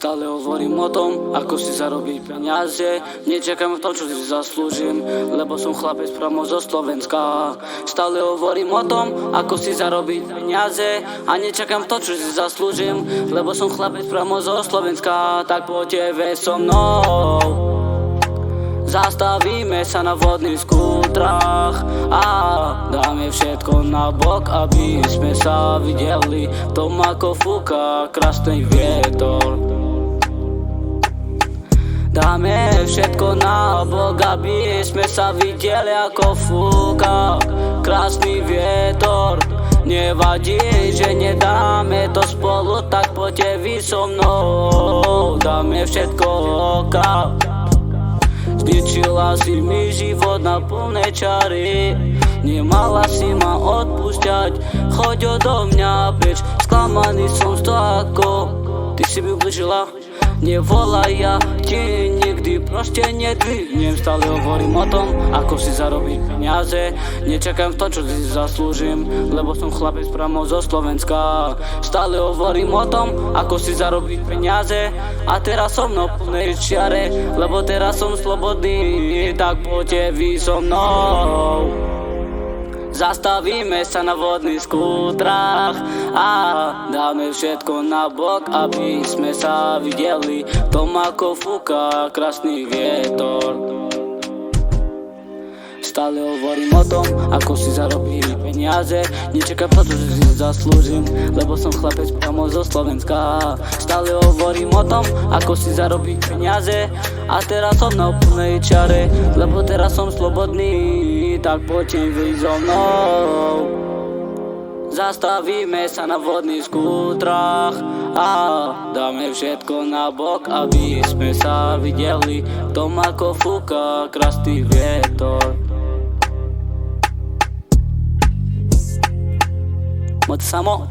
Stále hovorím o tom, ako si zarobiť peniaze. Nečakám v tom, čo si zaslúžim, lebo som chlapec priamo zo Slovenska. Stále hovorím o tom, ako si zarobiť peniaze. A nečakám v tom, čo si zaslúžim, lebo som chlapec priamo zo Slovenska. Tak poďte so mnou, zastavíme sa na vodných skútrach a dáme všetko na bok, aby sme sa videli v tom, ako fúka krásny vietor. Dáme všetko na bok, aby sme sa videli, ako fúka krásny vietor. Nevadí, že nedáme to spolu, tak poďte vy so mnou. Dáme všetko oka. Zničila si mi život na plné čary, nemala si ma odpúšťať, choď odo mňa preč. Sklamaný som z toho, ako ty si mi ubližila. Nevolaj, ja ti nikdy proste nedvihnem. Stále hovorím o tom, ako si zarobiť peniaze. Nečakám v tom, čo si zaslúžim, lebo som chlapec priamo zo Slovenska. Stále hovorím o tom, ako si zarobiť peniaze. A teraz som mnou plnej čiare, lebo teraz som slobodný. Tak poďte vy so mnou, zastavíme sa na vodných skútrach a dáme všetko na bok, aby sme sa videli v tom, ako fúka krásny vietor. Stále hovorím o tom, ako si zarobiť peniaze. Nečakám to, že si zaslúžim, lebo som chlapec priamo zo Slovenska. Stále hovorím o tom, ako si zarobiť peniaze. A teraz som na plnej čare, lebo teraz som slobodný. Tak poďte vy so mnou, zastavíme sa na vodných skútrach a dáme všetko na bok, aby sme sa videli v tom, ako fúka krásny vietor. Moc samo.